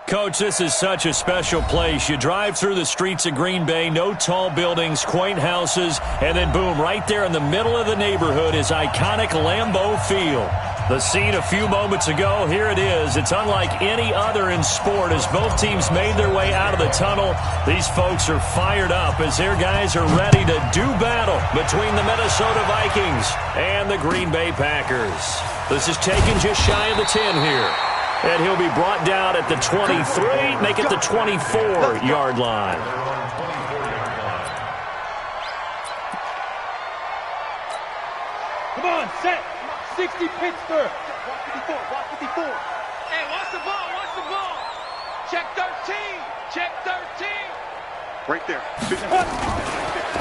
Coach, this is such a special place. You drive through the streets of Green Bay, no tall buildings, quaint houses, and then boom, right there in the middle of the neighborhood is iconic Lambeau Field. The scene a few moments ago, here it is. It's unlike any other in sport as both teams made their way out of the tunnel. These folks are fired up as their guys are ready to do battle between the Minnesota Vikings and the Green Bay Packers. This is taken just shy of the 10 here. And he'll be brought down at the 23, make it the 24-yard line. Come on, set. 60 Pittsburgh. Watch 54, watch 54. Hey, watch the ball, watch the ball. Check 13, check 13. Right there.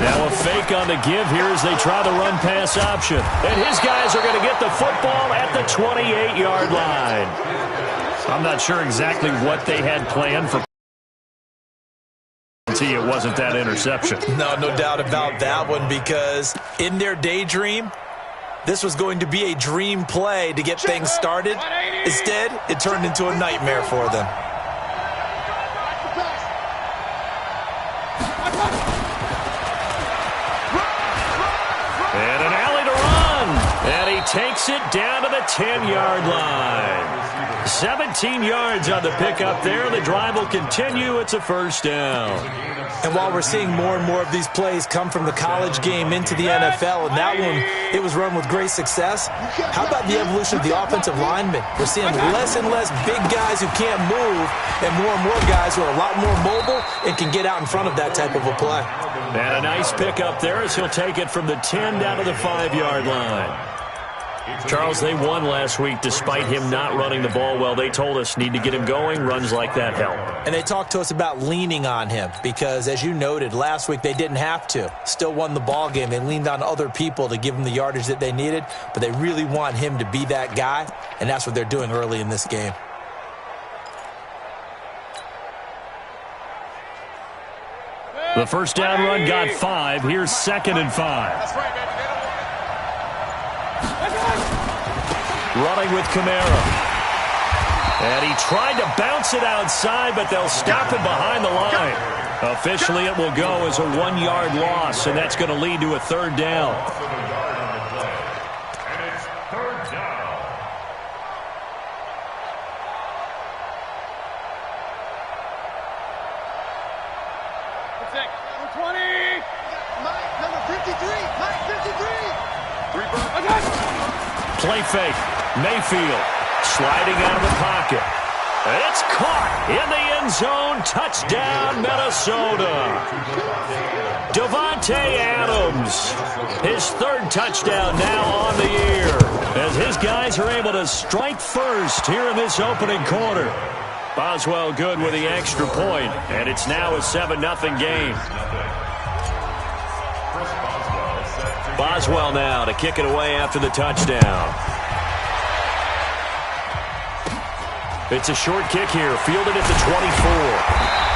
Now a fake on the give here as they try the run-pass option. And his guys are going to get the football at the 28-yard line. I'm not sure exactly what they had planned for. See, it wasn't that interception. No doubt about that one, because in their daydream, this was going to be a dream play to get things started. Instead, it turned into a nightmare for them. And an alley to run. And he takes it down to the 10-yard line. 17 yards on the pickup there. The drive will continue. It's a first down. And while we're seeing more and more of these plays come from the college game into the NFL, and that one, it was run with great success, how about the evolution of the offensive linemen? We're seeing less and less big guys who can't move and more guys who are a lot more mobile and can get out in front of that type of a play. And a nice pickup there as he'll take it from the 10 down to the 5-yard line. Charles, they won last week despite him not running the ball well. They told us need to get him going. Runs like that help. And they talked to us about leaning on him because, as you noted, last week they didn't have to. Still won the ball game. They leaned on other people to give them the yardage that they needed, but they really want him to be that guy, and that's what they're doing early in this game. The first down run got 5. Here's 2nd and 5. That's right, baby. Running with Kamara. And he tried to bounce it outside, but they'll stop him behind the line. Officially, it will go as a 1-yard loss, and that's going to lead to a 3rd down. And it's 3rd down. Number 20. Mike, number 53. Mike, 53. Play fake. Mayfield sliding out of the pocket. And it's caught in the end zone. Touchdown, Minnesota. Davante Adams, his 3rd touchdown now on the year, as his guys are able to strike first here in this opening quarter. Boswell good with the extra point, and it's now a 7-0 game. Boswell now to kick it away after the touchdown. It's a short kick here, fielded at the 24.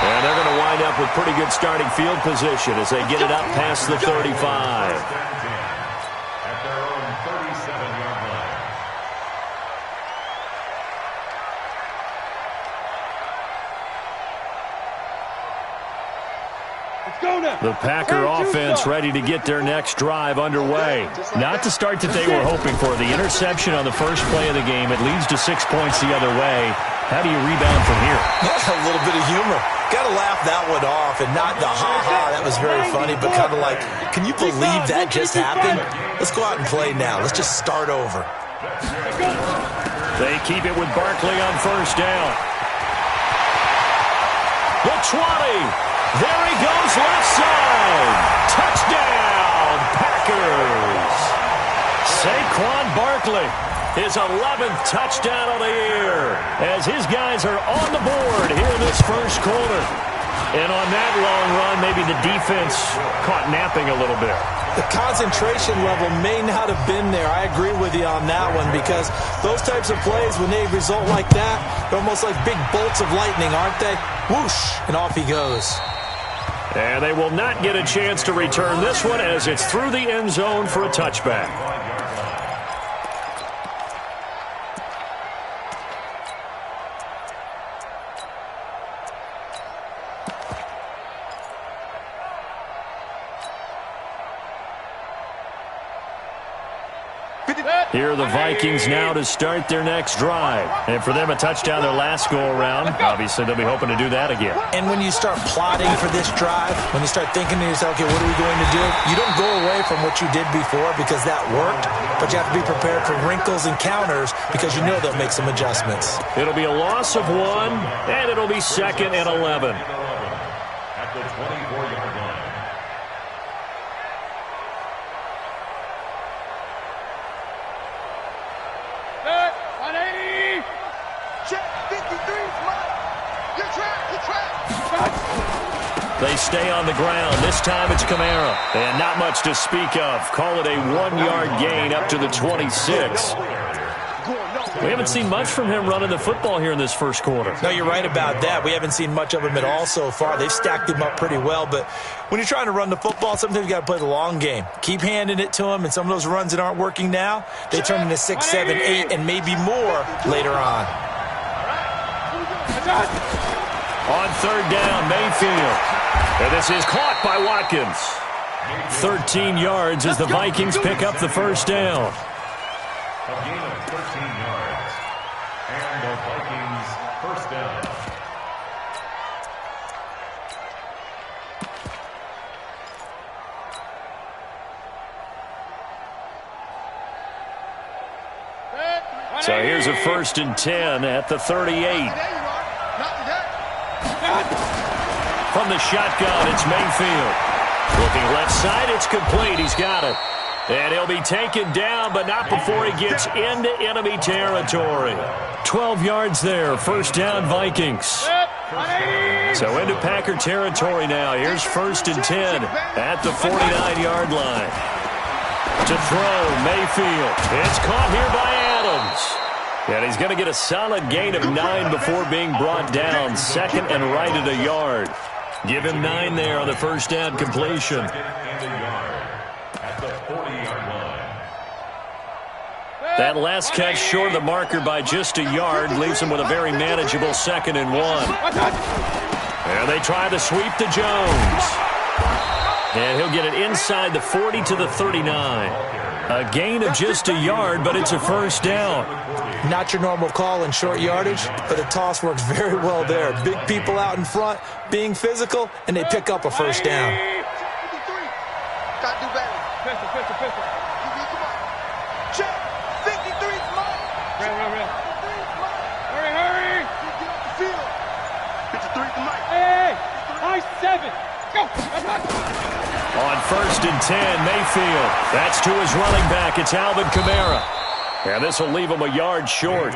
And they're going to wind up with pretty good starting field position as they get it up past the 35. At their own 37-yard line. The Packer offense ready to get their next drive underway. Not the start that they were hoping for. The interception on the first play of the game. It leads to 6 points the other way. How do you rebound from here? A little bit of humor. Got to laugh that one off, and not the ha-ha, that was very funny, but kind of like, can you believe that just happened? Let's go out and play now. Let's just start over. They keep it with Barkley on first down. The 20. There he goes, left side. Touchdown, Packers. Saquon Barkley, his 11th touchdown of the year, as his guys are on the board here in this first quarter. And on that long run, maybe the defense caught napping a little bit. The concentration level may not have been there. I agree with you on that one, because those types of plays, when they result like that, they're almost like big bolts of lightning, aren't they? Whoosh, and off he goes. And they will not get a chance to return this one as it's through the end zone for a touchback. Here are the Vikings now to start their next drive. And for them, a touchdown their last go-around. Obviously, they'll be hoping to do that again. And when you start plotting for this drive, when you start thinking to yourself, okay, what are we going to do? You don't go away from what you did before because that worked, but you have to be prepared for wrinkles and counters because you know they'll make some adjustments. It'll be a loss of 1, and it'll be 2nd and 11. At the 24-yard line. Set. 180. Check 53's Mike. You're trapped. They stay on the ground. This time it's Kamara. And not much to speak of. Call it a 1-yard gain up to the 26. We haven't seen much from him running the football here in this first quarter. No, you're right about that. We haven't seen much of him at all so far. They've stacked him up pretty well, but when you're trying to run the football, sometimes you got to play the long game. Keep handing it to him, and some of those runs that aren't working now, they turn into 6, 7, 8, and maybe more later on. On 3rd down, Mayfield. And this is caught by Watkins. 13 yards as the Vikings pick up the first down. A gain of 13 yards. And the Vikings first down. So here's a 1st and 10 at the 38. From the shotgun, it's Mayfield. Looking left side, it's complete. He's got it. And he'll be taken down, but not before he gets into enemy territory. 12 yards there, 1st down Vikings. So into Packer territory now. Here's 1st and 10 at the 49-yard line. To throw, Mayfield. It's caught here by Adams. And he's going to get a solid gain of 9 before being brought down. 2nd and right at a yard. Give him 9 there on the 1st down completion. That last catch short of the marker by just a yard leaves him with a very manageable 2nd and 1. And they try to sweep to Jones. And he'll get it inside the 40 to the 39. A gain of just a yard, but it's a 1st down. Not your normal call in short yardage, but the toss works very well there. Big people out in front, being physical, and they pick up a 1st down. Got to do better. Pistol. Come on. Check. 53's Mike. Real. 53's Mike. Hurry. Get off the field. 53's Mike. Hey. High 7. Go. On 1st and 10, Mayfield. That's to his running back. It's Alvin Kamara. And this will leave him a yard short.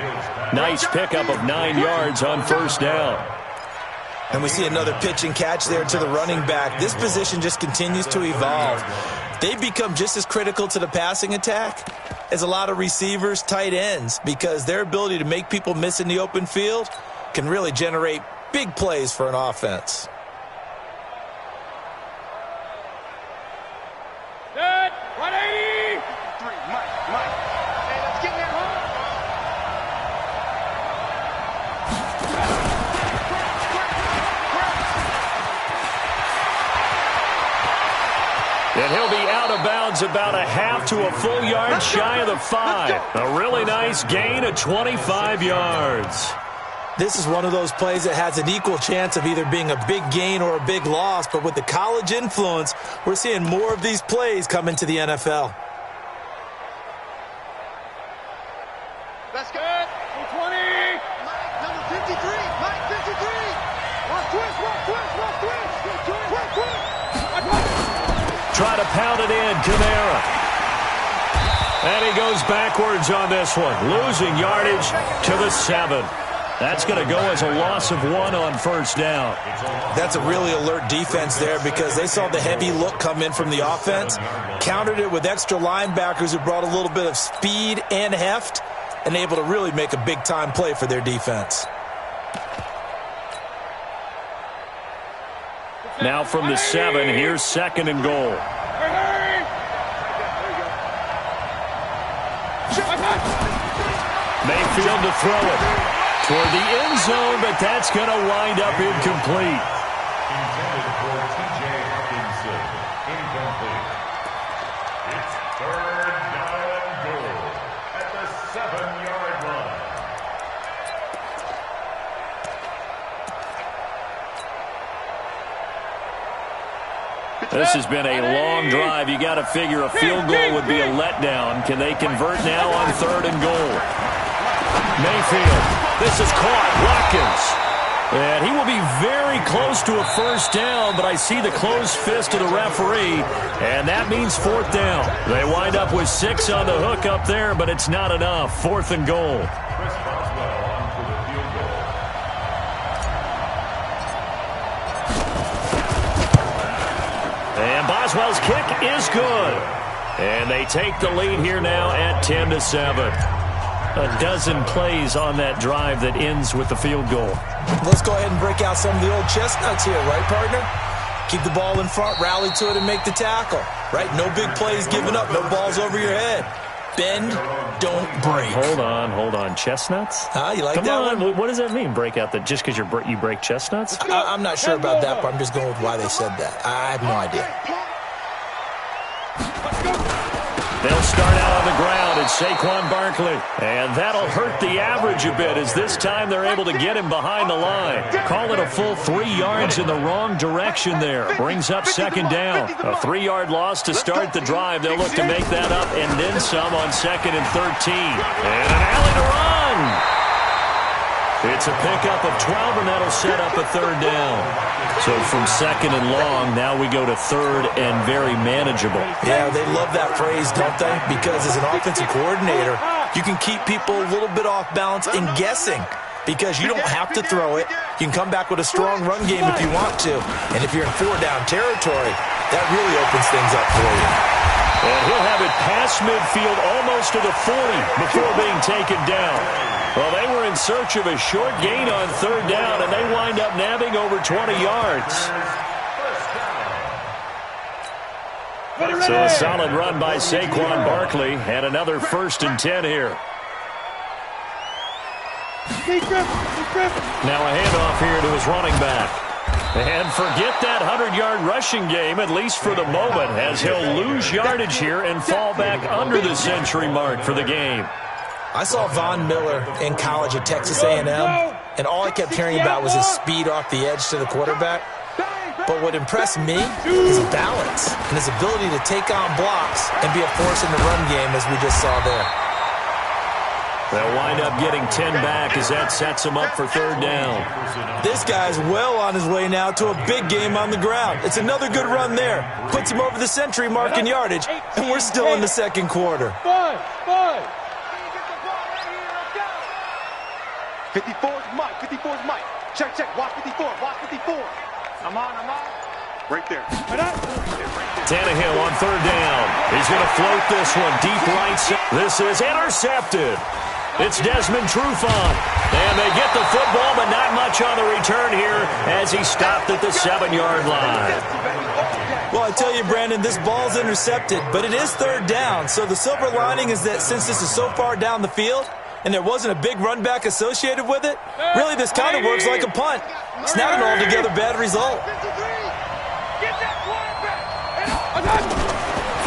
Nice pickup of 9 yards on 1st down. And we see another pitch and catch there to the running back. This position just continues to evolve. They become just as critical to the passing attack as a lot of receivers, tight ends, because their ability to make people miss in the open field can really generate big plays for an offense. Set. 180. 3, Mike. Hey, let's get that home. And he'll be out of bounds about a half to a full yard shy of the 5. A really nice gain of 25 yards. This is one of those plays that has an equal chance of either being a big gain or a big loss, but with the college influence, we're seeing more of these plays come into the NFL. Let's go. 20. Mike, number 53. Mike, 53. One twist. Try to pound it in, Kamara. And he goes backwards on this one, losing yardage to the 7. That's going to go as a loss of 1 on 1st down. That's a really alert defense there because they saw the heavy look come in from the offense, countered it with extra linebackers who brought a little bit of speed and heft, and able to really make a big-time play for their defense. Now from the 7, here's 2nd and goal. Mayfield to throw it toward the end zone, but that's going to wind up incomplete. Intended for T.J. Hawkinson. Incomplete. It's 3rd down and goal. This has been a long drive. You got to figure a field goal would be a letdown. Can they convert now on 3rd and goal? Mayfield. This is caught. Watkins. And he will be very close to a first down, but I see the closed fist of the referee, and that means 4th down. They wind up with 6 on the hook up there, but it's not enough. 4th and goal. And Boswell's kick is good. And they take the lead here now at 10-7. A dozen plays on that drive that ends with the field goal. Let's go ahead and break out some of the old chestnuts here, right, partner? Keep the ball in front, rally to it, and make the tackle. Right? No big plays given up, no balls over your head. Bend, don't break. Hold on. Chestnuts? You like Come that on. one? What does that mean, break out that just because you break chestnuts? I'm not sure about that, but I'm just going with why they said that. I have no idea. They'll start out on the ground. It's Saquon Barkley. And that'll hurt the average a bit as this time they're able to get him behind the line. Call it a full 3 yards in the wrong direction there. Brings up 2nd down. A 3-yard loss to start the drive. They'll look to make that up and then some on 2nd and 13. And an alley to run. It's a pickup of 12, and that'll set up a 3rd down. So from 2nd and long, now we go to 3rd and very manageable. Yeah, they love that phrase, don't they? Because as an offensive coordinator, you can keep people a little bit off balance and guessing because you don't have to throw it. You can come back with a strong run game if you want to. And if you're in 4-down territory, that really opens things up for you. And he'll have it past midfield almost to the 40 before being taken down. Well, they were in search of a short gain on 3rd down, and they wind up nabbing over 20 yards. So a solid run by Saquon Barkley, and another 1st and 10 here. Now a handoff here to his running back. And forget that 100-yard rushing game, at least for the moment, as he'll lose yardage here and fall back under the century mark for the game. I saw Von Miller in college at Texas A&M, and all I kept hearing about was his speed off the edge to the quarterback. But what impressed me is his balance and his ability to take on blocks and be a force in the run game, as we just saw there. They'll wind up getting 10 back as that sets him up for 3rd down. This guy's well on his way now to a big game on the ground. It's another good run there. Puts him over the century mark in yardage, and we're still in the 2nd quarter. 54's Mike. 54's Mike. Check. Watch 54. I'm on. Right there. Tannehill on 3rd down. He's going to float this one deep right. This is intercepted. It's Desmond Trufant. And they get the football, but not much on the return here as he stopped at the 7-yard line. Well, I tell you, Brandon, this ball's intercepted, but it is 3rd down. So the silver lining is that since this is so far down the field and there wasn't a big run back associated with it, really this kind of works like a punt. It's not an altogether bad result.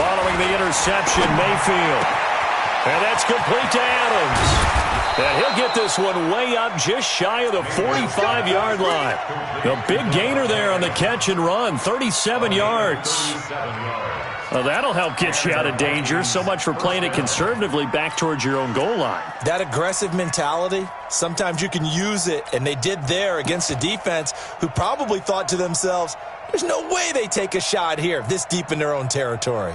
Following the interception, Mayfield. And that's complete to Adams. And he'll get this one way up just shy of the 45-yard line. A big gainer there on the catch and run, 37 yards. Well, that'll help get you out of danger. So much for playing it conservatively back towards your own goal line. That aggressive mentality, sometimes you can use it, and they did there against a defense who probably thought to themselves, there's no way they take a shot here this deep in their own territory.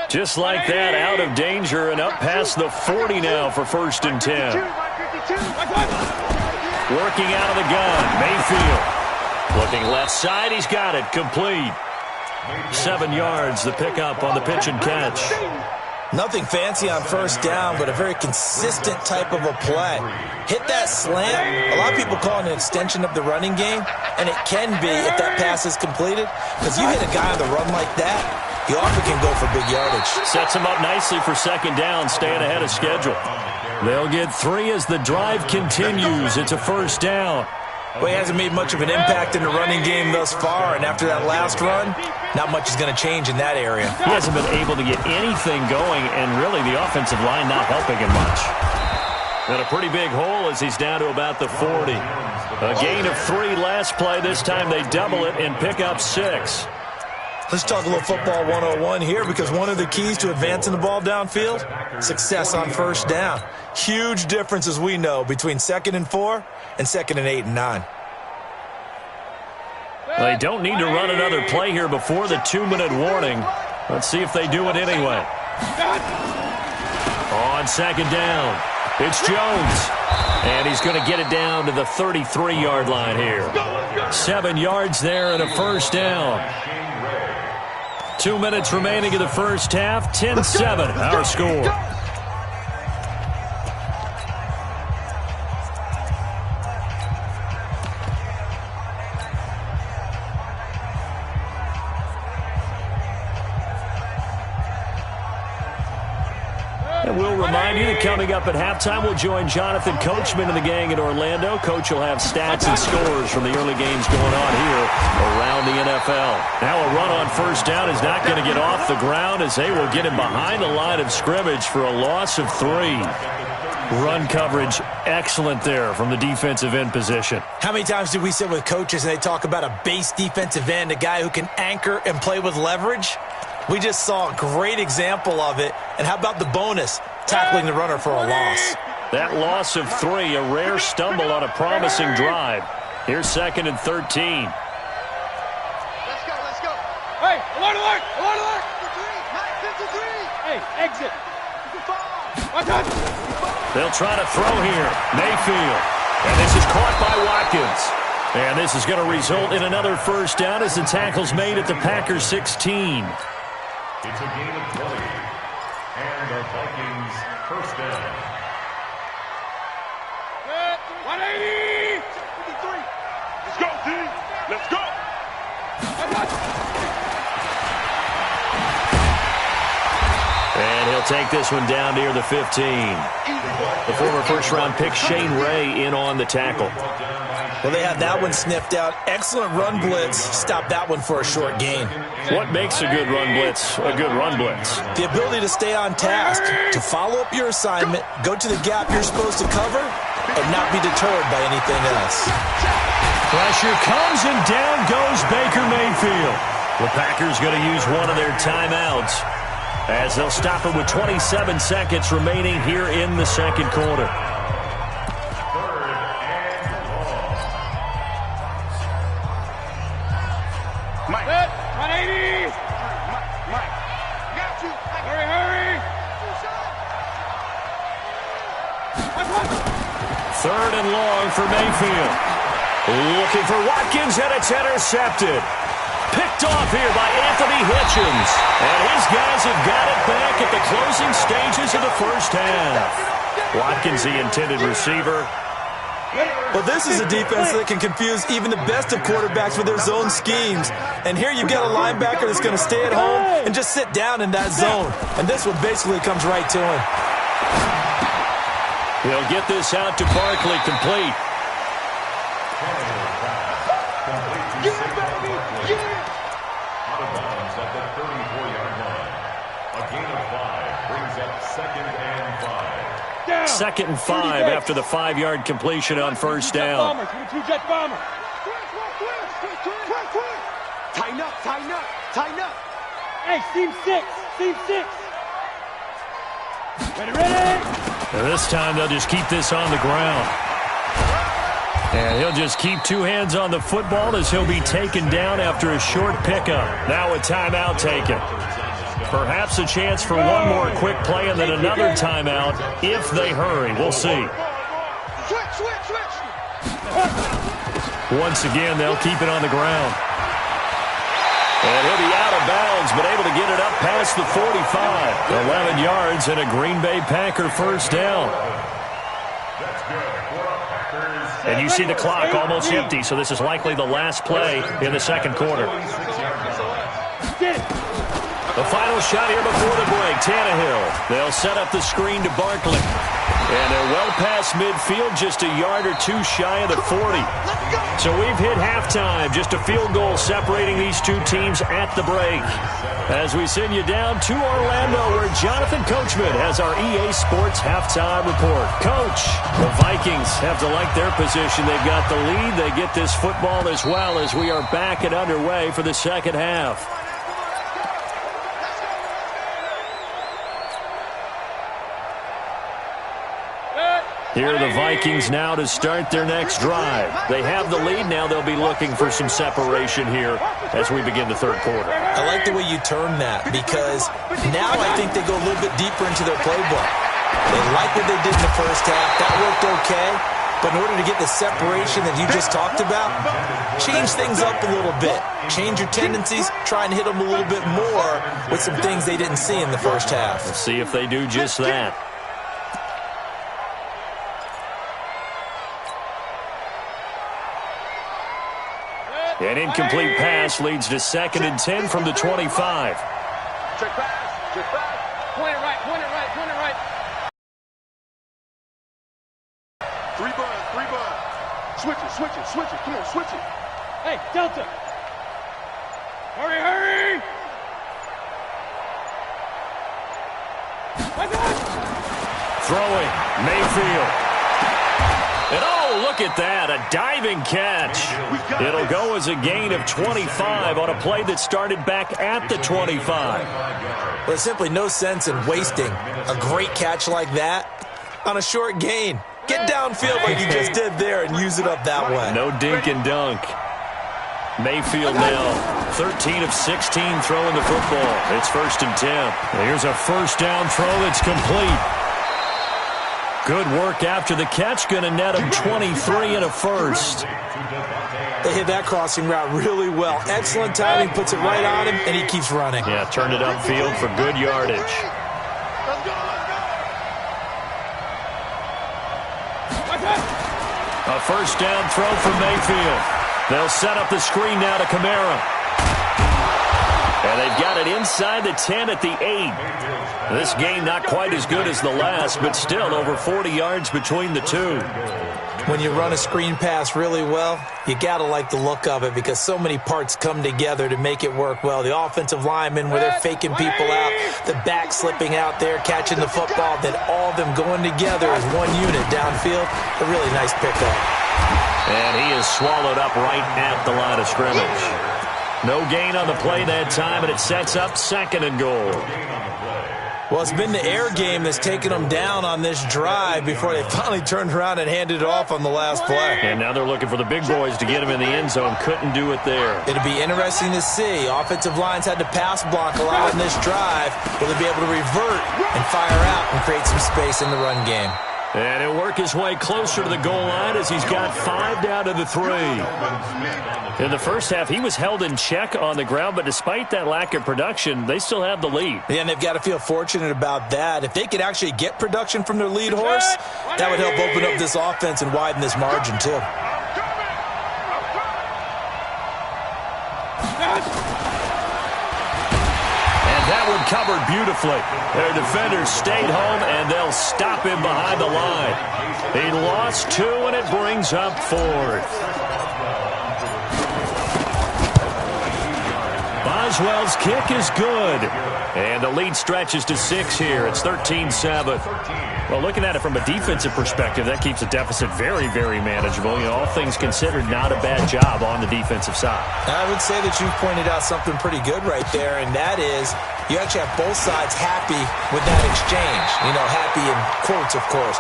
Just like that, out of danger and up past the 40 now for 1st and 10. Working out of the gun, Mayfield. Looking left side, he's got it, complete. 7 yards, the pickup on the pitch and catch. Nothing fancy on 1st down, but a very consistent type of a play. Hit that slant. A lot of people call it an extension of the running game, and it can be if that pass is completed. Because you hit a guy on the run like that, he often can go for big yardage. Sets him up nicely for 2nd down, staying ahead of schedule. They'll get 3 as the drive continues. It's a 1st down. Well, he hasn't made much of an impact in the running game thus far, and after that last run, not much is going to change in that area. He hasn't been able to get anything going, and really the offensive line not helping him much. And a pretty big hole as he's down to about the 40. A gain of 3 last play. This time they double it and pick up 6. Let's talk a little football 101 here, because one of the keys to advancing the ball downfield, success on first down. Huge difference, as we know, between 2nd and 4 and 2nd and 8 and 9. They don't need to run another play here before the 2-minute warning. Let's see if they do it anyway. On 2nd down, it's Jones. And he's going to get it down to the 33-yard line here. 7 yards there and a first down. 2 minutes remaining in the first half. 10-7, our score. And we'll remind you that coming up at halftime, we'll join Jonathan Coachman and the gang in Orlando. Coach will have stats and scores from the early games going on here around the NFL. Now a run on first down is not going to get off the ground, as they will get him behind the line of scrimmage for a loss of 3. Run coverage excellent there from the defensive end position. How many times do we sit with coaches and they talk about a base defensive end, a guy who can anchor and play with leverage? We just saw a great example of it. And how about the bonus, tackling the runner for a loss? That loss of 3, a rare stumble on a promising drive. Here's 2nd and 13. Let's go, let's go. Hey, alert, alert, alert, alert. 53. Hey, exit. 55. They'll try to throw here. Mayfield. And this is caught by Watkins. And this is going to result in another first down as the tackle's made at the Packers 16. It's a gain of 20. And the Vikings first down. 180. 53. Let's go, D. Let's go. And he'll take this one down near the 15. The former first-round pick Shane Ray in on the tackle. Well, they had that one sniffed out. Excellent run blitz. Stopped that one for a short gain. What makes a good run blitz a good run blitz? The ability to stay on task, to follow up your assignment, go to the gap you're supposed to cover, and not be deterred by anything else. Pressure comes, and down goes Baker Mayfield. The Packers going to use one of their timeouts, as they'll stop it with 27 seconds remaining here in the second quarter. Mike. 180. Mike. Got you. Hurry, hurry. 3rd and long for Mayfield. Looking for Watkins, and it's intercepted. Picked off here by Anthony Hitchens. And his guys have got it back at the closing stages of the first half. Watkins, the intended receiver. Well, this is a defense that can confuse even the best of quarterbacks with their zone schemes. And here you've got a linebacker that's going to stay at home and just sit down in that zone. And this one basically comes right to him. He'll get this out to Barkley, complete. Out of bounds at the 34-yard line. A gain of 5 brings up 2nd and 5. 2nd and 5 after the 5-yard completion on first down. Two-jet bomber. Tighten up, tighten up, tighten up. Hey, seam 6, seam 6. Ready, ready. And this time they'll just keep this on the ground. And he'll just keep 2 hands on the football as he'll be taken down after a short pickup. Now a timeout taken. Perhaps a chance for one more quick play and then another timeout if they hurry. We'll see. Switch. Once again, they'll keep it on the ground. And he'll be out of bounds, but able to get it up past the 45. 11 yards and a Green Bay Packer first down. And you see the clock almost empty, so this is likely the last play in the second quarter. The final shot here before the break. Tannehill. They'll set up the screen to Barkley. And they're well past midfield, just a yard or two shy of the 40. So we've hit halftime, just a field goal separating these two teams at the break. As we send you down to Orlando, where Jonathan Coachman has our EA Sports halftime report. Coach, the Vikings have to like their position. They've got the lead. They get this football as well as we are back and underway for the second half. Here are the Vikings now to start their next drive. They have the lead. Now they'll be looking for some separation here as we begin the third quarter. I like the way you term that, because now I think they go a little bit deeper into their playbook. They like what they did in the first half. That worked okay. But in order to get the separation that you just talked about, change things up a little bit. Change your tendencies. Try and hit them a little bit more with some things they didn't see in the first half. We'll see if they do just that. An incomplete pass leads to 2nd and 10 from the 25. Check pass, check pass. Point it right, point it right, point it right. Three bud. Switch it. Come on, switch it. Hey, Delta. Hurry. Throwing, Mayfield. And oh, look at that, a diving catch. It'll go as a gain of 25 on a play that started back at the 25. Well, there's simply no sense in wasting a great catch like that on a short gain. Get downfield like you just did there and use it up that way. No dink and dunk. Mayfield now 13 of 16 throwing the football. It's 1st and 10. Here's a first down throw that's complete. Good work after the catch. Going to net him 23 and a first. They hit that crossing route really well. Excellent timing, puts it right on him, and he keeps running. Yeah, turned it upfield for good yardage. A first down throw from Mayfield. They'll set up the screen now to Kamara. And they've got it inside the 10 at the 8. This game not quite as good as the last, but still over 40 yards between the two. When you run a screen pass really well, you got to like the look of it because so many parts come together to make it work well. The offensive linemen where they're faking people out, the back slipping out there, catching the football, then all of them going together as one unit downfield. A really nice pickup. And he is swallowed up right at the line of scrimmage. No gain on the play that time, and it sets up 2nd and goal. Well, it's been the air game that's taken them down on this drive before they finally turned around and handed it off on the last play. And now they're looking for the big boys to get him in the end zone. Couldn't do it there. It'll be interesting to see. Offensive lines had to pass block a lot on this drive. Will they be able to revert and fire out and create some space in the run game? And he'll work his way closer to the goal line as he's got 5 down to the 3. In the first half, he was held in check on the ground, but despite that lack of production, they still have the lead. Yeah, and they've got to feel fortunate about that. If they could actually get production from their lead horse, that would help open up this offense and widen this margin, too. That one covered beautifully. Their defenders stayed home, and they'll stop him behind the line. He lost 2, and it brings up 4th. Boswell's kick is good. And the lead stretches to 6 here. It's 13-7. Well, looking at it from a defensive perspective, that keeps the deficit very, very manageable. You know, all things considered, not a bad job on the defensive side. I would say that you've pointed out something pretty good right there, and that is you actually have both sides happy with that exchange. You know, happy in quotes, of course.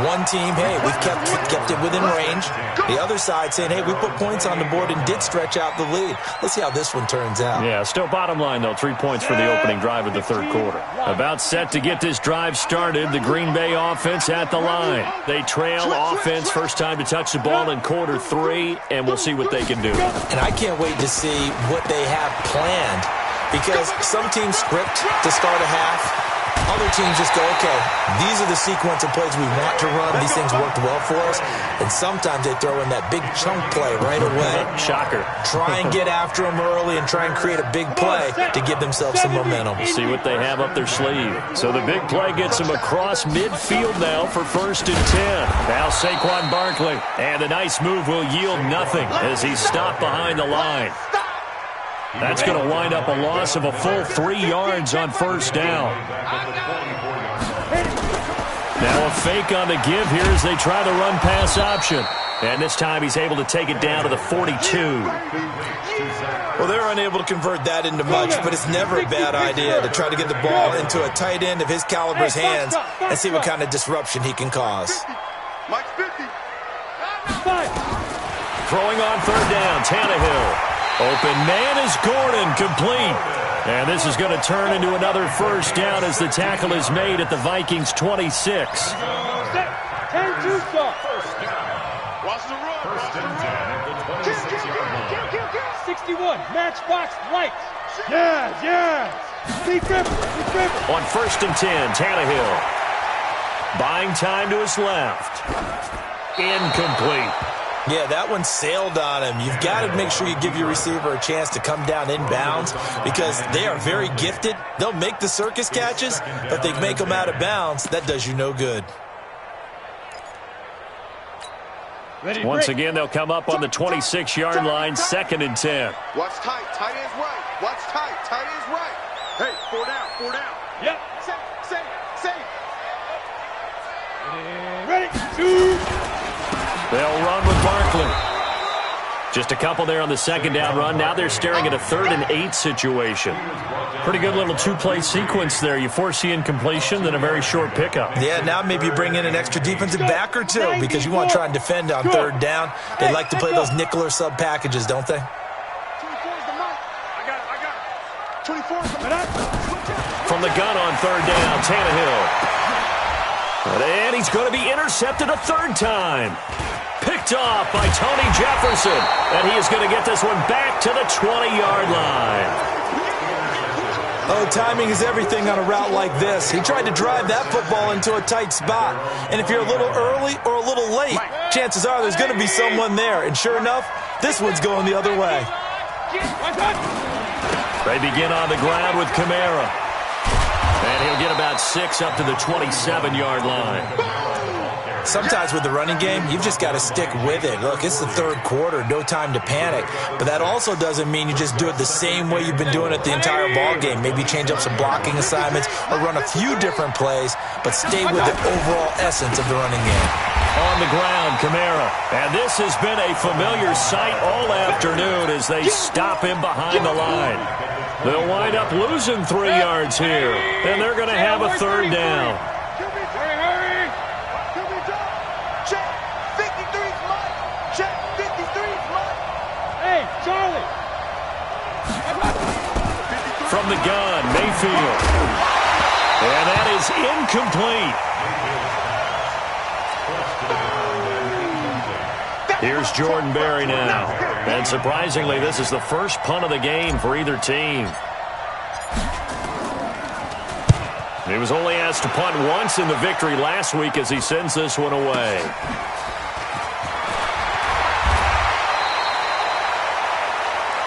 One team, hey, we've kept it within range. The other side saying, hey, we put points on the board and did stretch out the lead. Let's see how this one turns out. Yeah, still bottom line, though, 3 points for the opening drive of the third quarter. About set to get this drive started, the Green Bay offense at the line. They trail offense, first time to touch the ball in quarter 3, and we'll see what they can do. And I can't wait to see what they have planned because some teams script to start a half. Other other teams just go, okay, these are the sequence of plays we want to run. These things worked well for us. And sometimes they throw in that big chunk play right away. Shocker. Try and get after them early and try and create a big play to give themselves some momentum. See what they have up their sleeve. So the big play gets them across midfield now for 1st and 10. Now Saquon Barkley. And a nice move will yield nothing as he's stopped behind the line. That's going to wind up a loss of a full 3 yards on 1st down. Now a fake on the give here as they try the run-pass option. And this time he's able to take it down to the 42. Well, they're unable to convert that into much, but it's never a bad idea to try to get the ball into a tight end of his caliber's hands and see what kind of disruption he can cause. Mike's 50. Throwing on 3rd down, Tannehill. Open man is Gordon, complete. And this is going to turn into another 1st down as the tackle is made at the Vikings' 26. 10-2 stop. Watch the run. 1st and 10 at the 26-yard line. 61, matchbox lights. Yes. Be crippled. On 1st and 10, Tannehill. Buying time to his left. Incomplete. Yeah, that one sailed on him. You've got to make sure you give your receiver a chance to come down inbounds because they are very gifted. They'll make the circus catches, but they make them out of bounds. That does you no good. Once again, they'll come up on the 26-yard line, 2nd and 10. Watch tight. Tight end's right. Watch tight. Tight end's right. Hey, 4 down. 4 down. Yep. Safe. Ready. 2. They'll run with Barkley. Just a couple there on the 2nd down run. Now they're staring at a 3rd and 8 situation. Pretty good little 2-play sequence there. You force the incompletion, then a very short pickup. Yeah, now maybe you bring in an extra defensive back or two because you want to try and defend on 3rd down. They like to play those nickel or sub packages, don't they? 24's the mic. I got it. 24's the mic. From the gun on 3rd down, Tannehill. And he's going to be intercepted a 3rd time. Picked off by Tony Jefferson. And he is going to get this one back to the 20-yard line. Oh, timing is everything on a route like this. He tried to drive that football into a tight spot. And if you're a little early or a little late, chances are there's going to be someone there. And sure enough, this one's going the other way. They begin on the ground with Kamara. And he'll get about 6 up to the 27-yard line. Sometimes with the running game, you've just got to stick with it. Look, it's the 3rd quarter, no time to panic. But that also doesn't mean you just do it the same way you've been doing it the entire ball game. Maybe change up some blocking assignments or run a few different plays, but stay with the overall essence of the running game. On the ground, Kamara. And this has been a familiar sight all afternoon as they stop him behind the line. They'll wind up losing 3 yards here, and they're going to have a 3rd down. Hurry. Check. 53's Mike. Check. 53's Mike. Hey, Charlie. From the gun, Mayfield. And that is incomplete. Here's Jordan Berry now. And surprisingly, this is the first punt of the game for either team. He was only asked to punt once in the victory last week as he sends this one away.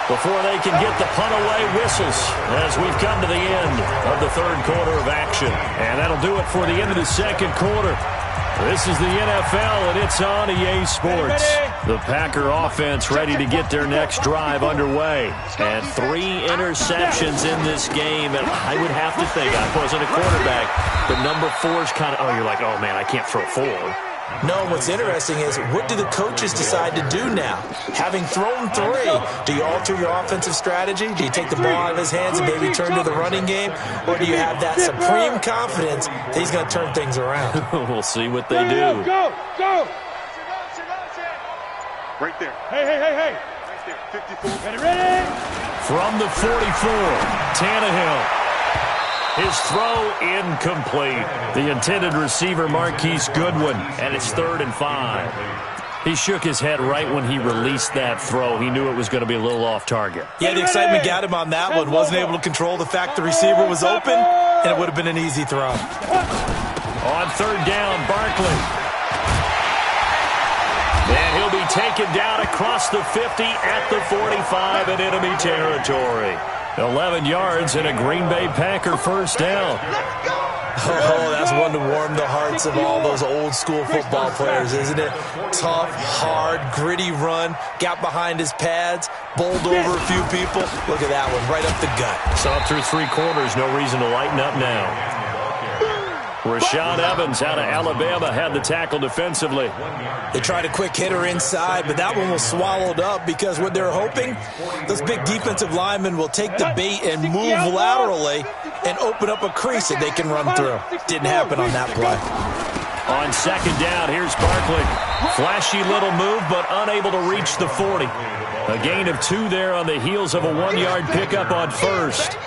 Before they can get the punt away, whistles as we've come to the end of the 3rd quarter of action. And that'll do it for the end of the 2nd quarter. This is the NFL, and it's on EA Sports. The Packer offense ready to get their next drive underway. And 3 interceptions in this game, and I would have to think, I wasn't a quarterback, but number 4 is kind of, you're like, oh, man, I can't throw 4. No, what's interesting is what do the coaches decide to do now? Having thrown 3, do you alter your offensive strategy? Do you take the ball out of his hands and maybe turn to the running game? Or do you have that supreme confidence that he's going to turn things around? We'll see what they do. Go. Right there. Hey. Right there. 54. Ready. From the 44, Tannehill. His throw incomplete. The intended receiver, Marquise Goodwin, and it's 3rd and 5. He shook his head right when he released that throw. He knew it was going to be a little off target. Yeah, the excitement got him on that one. Wasn't able to control the fact the receiver was open. and it would have been an easy throw. On third down, Barkley. And he'll be taken down across the 50 at the 45 in enemy territory. 11 yards and a Green Bay Packer first down. Oh, that's one to warm the hearts of all those old school football players, isn't it? Tough, hard, gritty run, got behind his pads, bowled over a few people. Look at that one, right up the gut. Saw through 3 quarters, no reason to lighten up now. Rashaan Evans out of Alabama had the tackle defensively. They tried a quick hitter inside, but that one was swallowed up because what they're hoping, those big defensive linemen will take the bait and move laterally and open up a crease that they can run through. Didn't happen on that play. On second down, here's Barkley. Flashy little move, but unable to reach the 40. A gain of 2 there on the heels of a 1-yard pickup on first.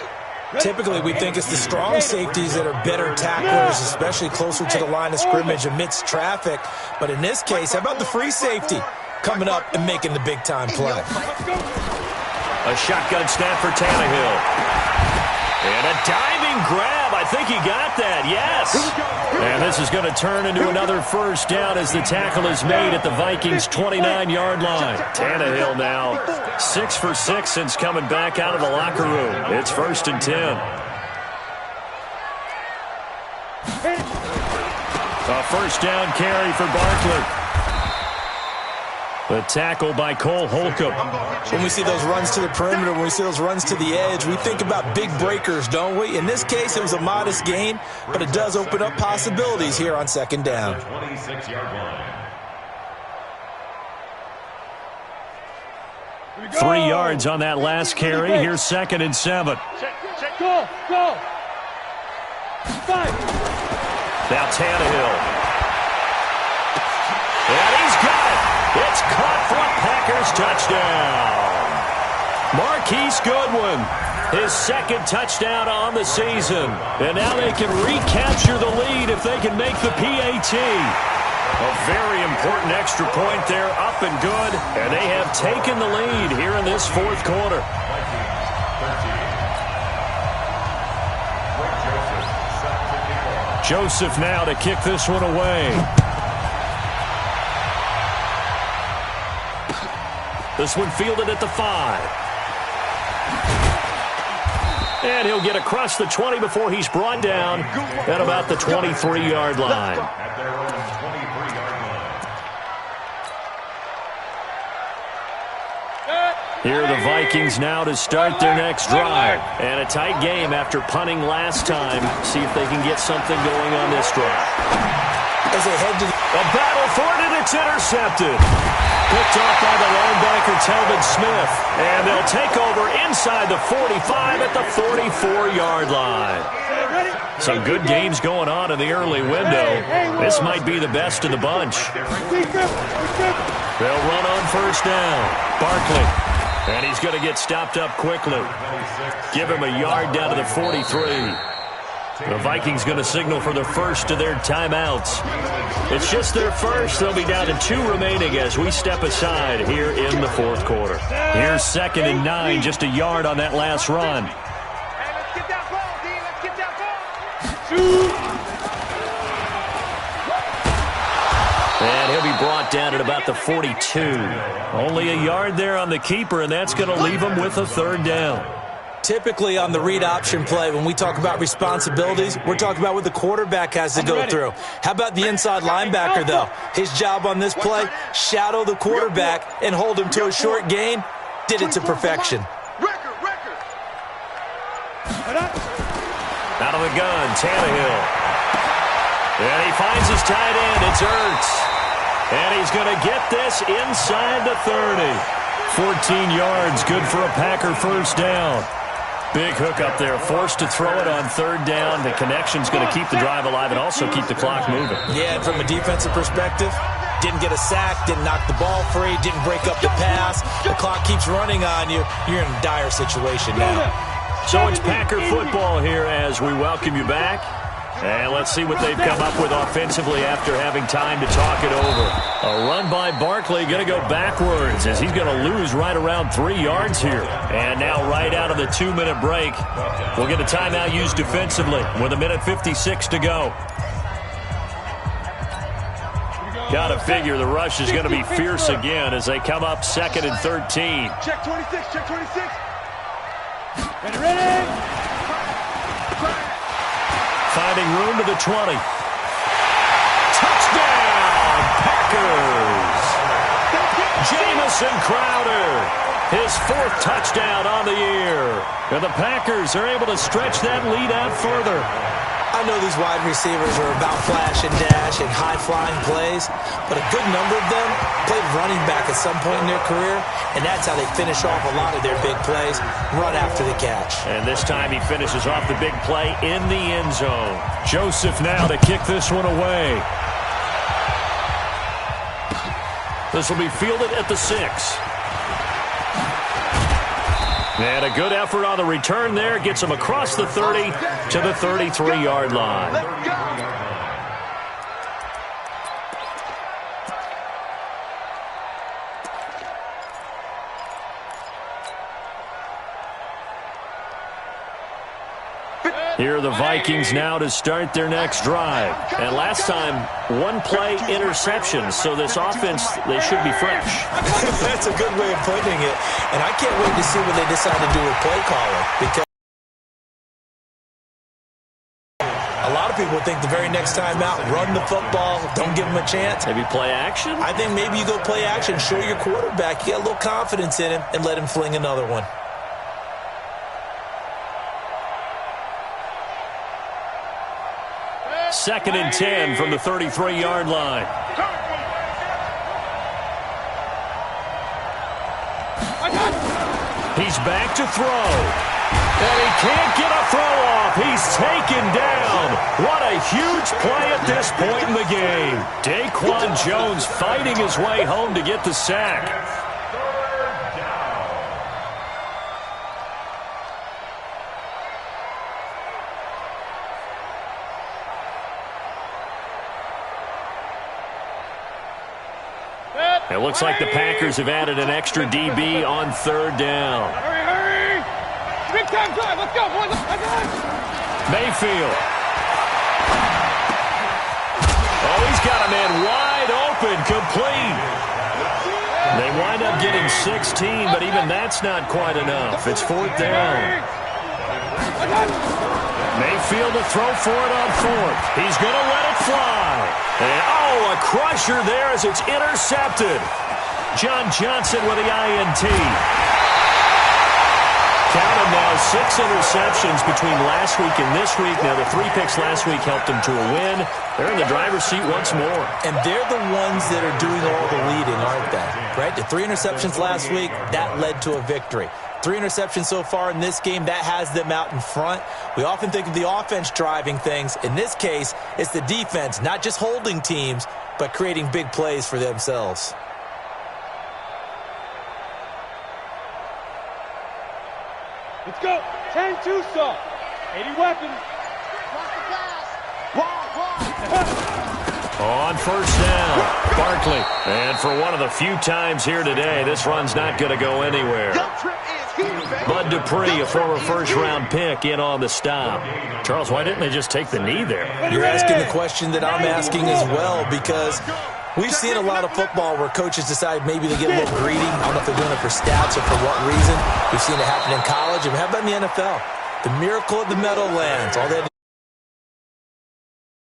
Typically, we think it's the strong safeties that are better tacklers, especially closer to the line of scrimmage amidst traffic. But in this case, how about the free safety coming up and making the big-time play? A shotgun snap for Tannehill. And a diving grab. I think he got that, yes. And this is going to turn into another first down as the tackle is made at the Vikings' 29-yard line. Tannehill now 6 for 6 since coming back out of the locker room. It's 1st and 10. A first down carry for Barkley. The tackle by Cole Holcomb. When we see those runs to the perimeter, when we see those runs to the edge, we think about big breakers, don't we? In this case, it was a modest gain, but it does open up possibilities here on second down. 26-yard line. 3 yards on that last carry. Here's 2nd and 7. Check, go. Now Tannehill. And he's got it. It's caught for a Packers touchdown. Marquise Goodwin, his 2nd touchdown on the season. And now they can recapture the lead if they can make the PAT. A very important extra point there, up and good. And they have taken the lead here in this 4th quarter. Joseph now to kick this one away. This one fielded at the 5. And he'll get across the 20 before he's brought down at about the 23-yard line. At their own 23-yard line. Here are the Vikings now to start their next drive. And a tight game after punting last time. See if they can get something going on this drive. As they head to a battle for it, and it's intercepted. Picked off by the linebacker, Telvin Smith. And they'll take over inside the 45 at the 44-yard line. Some good games going on in the early window. This might be the best of the bunch. They'll run on first down. Barkley. And he's going to get stopped up quickly. Give him a yard down to the 43. The Vikings going to signal for the first of their timeouts. It's just their first. They'll be down to 2 remaining as we step aside here in the 4th quarter. Here's 2nd and 9, just a yard on that last run. Hey, let's get that ball, D. Let's get that ball. And he'll be brought down at about the 42. Only a yard there on the keeper, and that's going to leave him with a 3rd down. Typically on the read option play, when we talk about responsibilities, we're talking about what the quarterback has to go through. How about the inside linebacker, though? His job on this play, shadow the quarterback and hold him to a short gain. Did it to perfection. Out of the gun, Tannehill. And he finds his tight end. It's Ertz. And he's going to get this inside the 30. 14 yards, good for a Packer first down. Big hook up there, forced to throw it on 3rd down. The connection's going to keep the drive alive and also keep the clock moving. Yeah, and from a defensive perspective, didn't get a sack, didn't knock the ball free, didn't break up the pass. The clock keeps running on you. You're in a dire situation now. So it's Packer football here as we welcome you back. And let's see what they've come up with offensively after having time to talk it over. A run by Barkley, going to go backwards as he's going to lose right around 3 yards here. And now right out of the 2-minute break, we'll get a timeout used defensively with 1:56 to go. Got to figure the rush is going to be fierce again as they come up 2nd and 13. Check 26, check 26. Ready? Finding room to the 20. Touchdown, Packers! Jamison Crowder, his 4th touchdown on the year. And the Packers are able to stretch that lead out further. I know these wide receivers are about flash and dash and high-flying plays, but a good number of them played running back at some point in their career, and that's how they finish off a lot of their big plays, run after the catch. And this time he finishes off the big play in the end zone. Joseph now to kick this one away. This will be fielded at the 6. And a good effort on the return there. Gets him across the 30 to the 33-yard line. Let's go. Here are the Vikings now to start their next drive. And last time, 1-play interception, so this offense, they should be fresh. That's a good way of putting it. And I can't wait to see what they decide to do with play calling, because a lot of people think the very next time out, run the football, don't give them a chance. Maybe play action? I think maybe you go play action, show your quarterback you got a little confidence in him, and let him fling another one. Second and 10 from the 33-yard line. He's back to throw. And he can't get a throw off. He's taken down. What a huge play at this point in the game. Daquan Jones fighting his way home to get the sack. It looks like the Packers have added an extra DB on 3rd down. Hurry! Big time drive. Let's go, boys. Mayfield. Oh, he's got a man wide open, complete. They wind up getting 16, but even that's not quite enough. It's 4th down. Mayfield to throw for it on 4th. He's going to let it fly. And, oh, a crusher there as it's intercepted. John Johnson with the INT. Count them now, 6 interceptions between last week and this week. Now, the 3 picks last week helped them to a win. They're in the driver's seat once more. And they're the ones that are doing all the leading, aren't they? Right? The 3 interceptions last week, that led to a victory. 3 interceptions so far in this game, that has them out in front. We often think of the offense driving things. In this case, it's the defense, not just holding teams, but creating big plays for themselves. Let's go. 10-2 saw. 80 weapons. On 1st down, Barkley. And for one of the few times here today, this run's not going to go anywhere. Bud Dupree, a former first-round pick, in on the stop. Charles, why didn't they just take the knee there? You're asking the question that I'm asking as well, because we've seen a lot of football where coaches decide maybe they get a little greedy. I don't know if they're doing it for stats or for what reason. We've seen it happen in college. And how about in the NFL? The miracle of the Meadowlands. All they had to